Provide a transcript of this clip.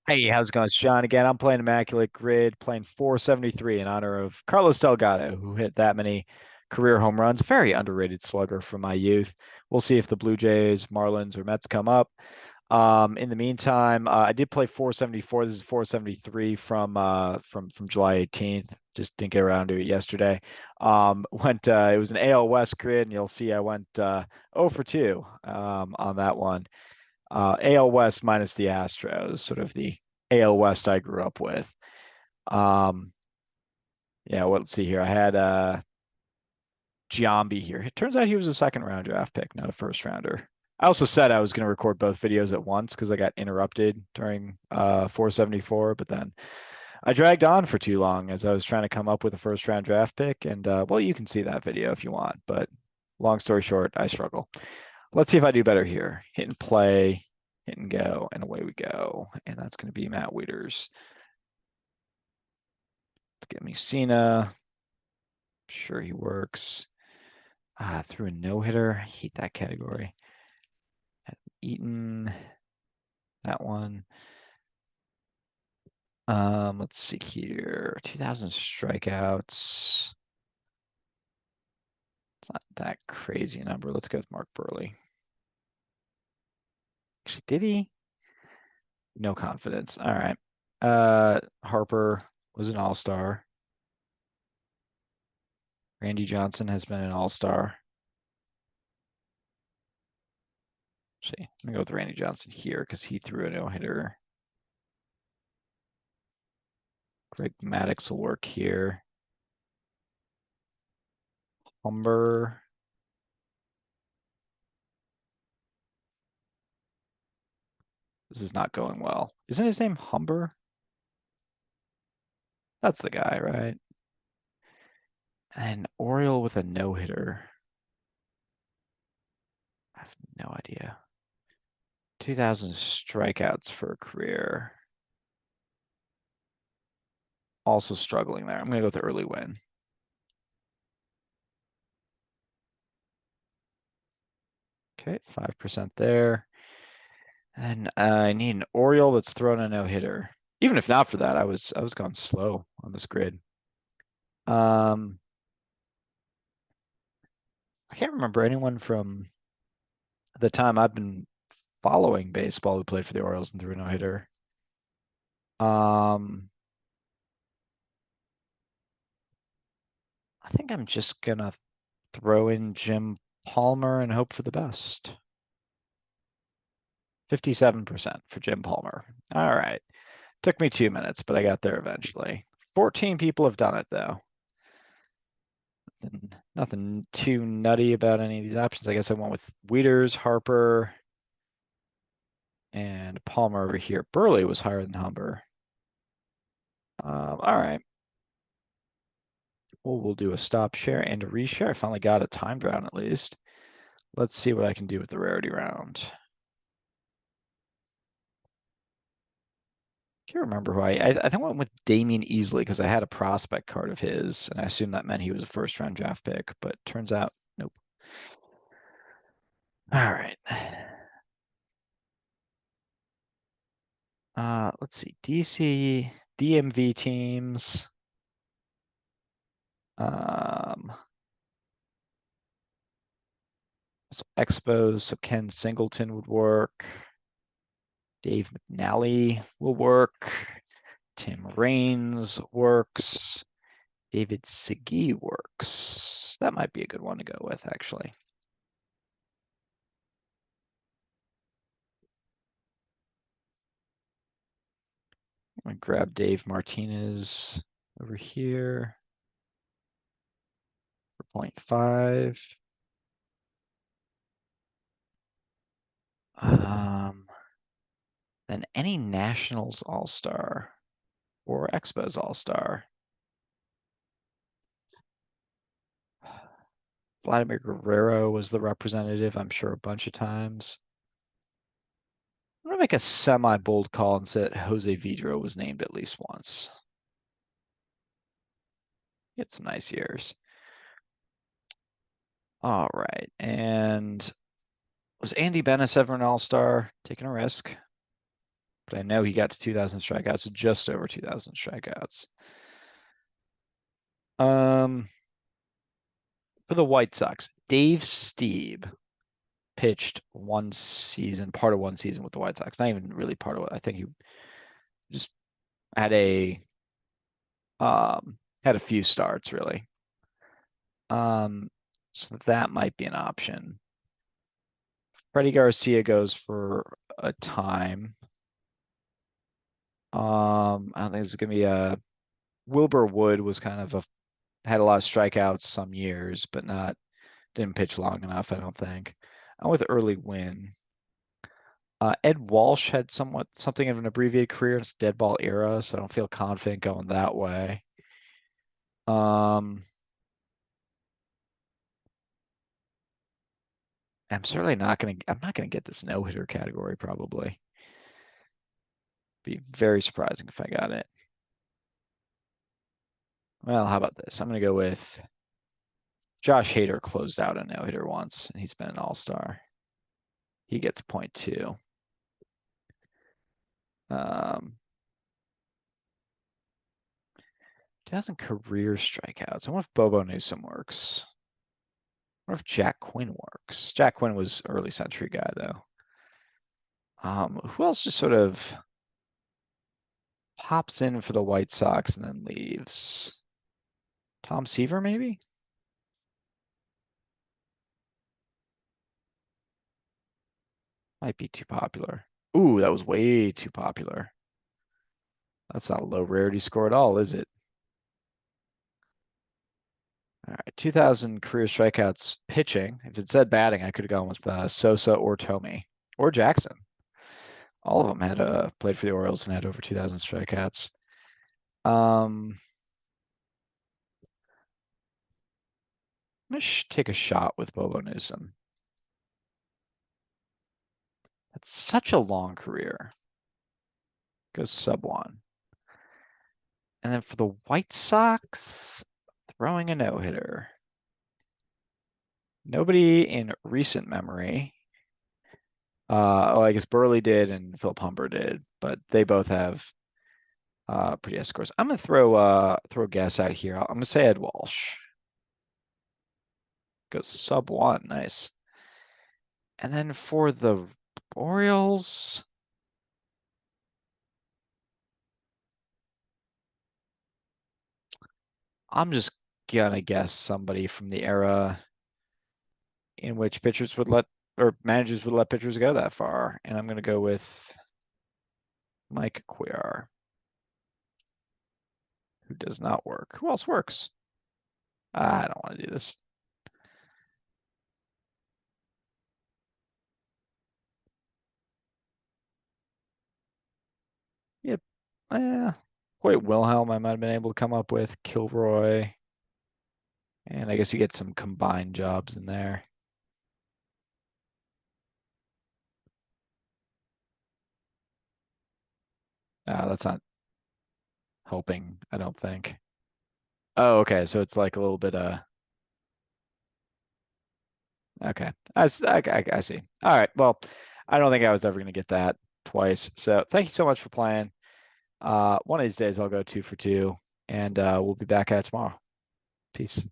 Hey, how's it going? It's John again. I'm playing Immaculate Grid, playing 473 in honor of Carlos Delgado, who hit that many career home runs. Very underrated slugger from my youth. We'll see if the Blue Jays, Marlins, or Mets come up. In the meantime, I did play 474. This is 473 from July 18th. Just didn't get around to it yesterday. Went it was an AL West grid, and you'll see I went 0 for 2 on that one. AL West minus the Astros, sort of the AL West I grew up with. Um, yeah, well, let's see here. I had Giambi here. It turns out he was a second round draft pick, not a first rounder. I also said I was going to record both videos at once because I got interrupted during 474, but then I dragged on for too long as I was trying to come up with a first round draft pick. And well, you can see that video if you want, but long story short, I struggle. Let's see if I do better here. Hit and play, hit and go, and away we go. And that's going to be Matt Wieters. Let's get me Cena. Sure, he works. Threw a no hitter. I hate that category. Eaton, that one. Let's see here. 2,000 strikeouts. It's not that crazy a number. Let's go with Mark Burley. Actually, did he? No confidence. All right. Harper was an all-star. Randy Johnson has been an all-star. See, I'm gonna go with Randy Johnson here because he threw a no-hitter. Greg Maddux will work here. Humber. This is not going well. Isn't his name Humber? That's the guy, right? And Oriole with a no-hitter. I have no idea. 2,000 strikeouts for a career. Also struggling there. I'm going to go with the early win. Okay, 5% there. And I need an Oriole that's thrown a no-hitter. Even if not for that, I was going slow on this grid. Um, I can't remember anyone from the time I've been following baseball who played for the Orioles and threw a no-hitter. Um, I think I'm just gonna throw in Jim Palmer and hope for the best. 57% for Jim Palmer. All right. Took me 2 minutes, but I got there eventually. 14 people have done it though. Nothing too nutty about any of these options. I guess I went with Wieters, Harper, and Palmer over here. Burley was higher than Humber. All right. Well, we'll do a stop share and a reshare. I finally got a timed round at least. Let's see what I can do with the rarity round. Can't remember who I think I went with Damian Easley because I had a prospect card of his, and I assumed that meant he was a first round draft pick, but turns out nope. All right. Let's see. DC, DMV teams. Um, so Expos, so Ken Singleton would work. Dave McNally will work. Tim Raines works. David Segui works. That might be a good one to go with, actually. I'm gonna grab Dave Martinez over here for 0.5. Then any Nationals All-Star or Expos All-Star. Vladimir Guerrero was the representative, I'm sure, a bunch of times. I'm gonna make a semi-bold call and say that Jose Vidro was named at least once. Get some nice years. All right, and was Andy Benes ever an All-Star? Taking a risk. but I know he got to 2,000 strikeouts, just over 2,000 strikeouts. Um, for the White Sox, Dave Stieb pitched one season, part of one season with the White Sox. Not even really part of it. I think he just had a few starts really. So that might be an option. Freddie Garcia goes for a time. I don't think it's gonna be a Wilbur Wood was kind of had a lot of strikeouts some years, but not didn't pitch long enough, I don't think. I'm with early win. Ed Walsh had something of an abbreviated career in his dead ball era, so I don't feel confident going that way. Um, I'm not gonna get this no hitter category probably. Be very surprising if I got it. Well, how about this? I'm gonna go with Josh Hader closed out a no hitter once, and he's been an all-star. He gets 0.2. 2,000 career strikeouts. I wonder if Bobo Newsom works. I wonder if Jack Quinn works. Jack Quinn was early century guy though. Who else just sort of pops in for the White Sox and then leaves? Tom Seaver, maybe? Might be too popular. Ooh, that was way too popular. That's not a low rarity score at all, is it? All right, 2,000 career strikeouts pitching. If it said batting, I could have gone with Sosa or Tomey or Jackson. All of them had played for the Orioles and had over 2,000 strikeouts. I'm gonna take a shot with Bobo Newsom. That's such a long career. Goes sub one. And then for the White Sox, throwing a no hitter. Nobody in recent memory. I guess Burley did and Philip Humber did, but they both have pretty high scores. I'm gonna throw a guess out here. I'm gonna say Ed Walsh. Goes sub one, nice. And then for the Orioles, I'm just gonna guess somebody from the era in which pitchers would let or managers would let pitchers go that far, and I'm gonna go with Mike Cuellar, who does not work. Who else works? I don't want to do this. Yep. Hoyt Wilhelm, I might have been able to come up with Kilroy, and I guess you get some combined jobs in there. That's not helping, I don't think. Oh, okay. So it's like a little bit okay. I see. All right. Well, I don't think I was ever gonna get that twice. So thank you so much for playing. One of these days I'll go 2 for 2, and we'll be back at it tomorrow. Peace.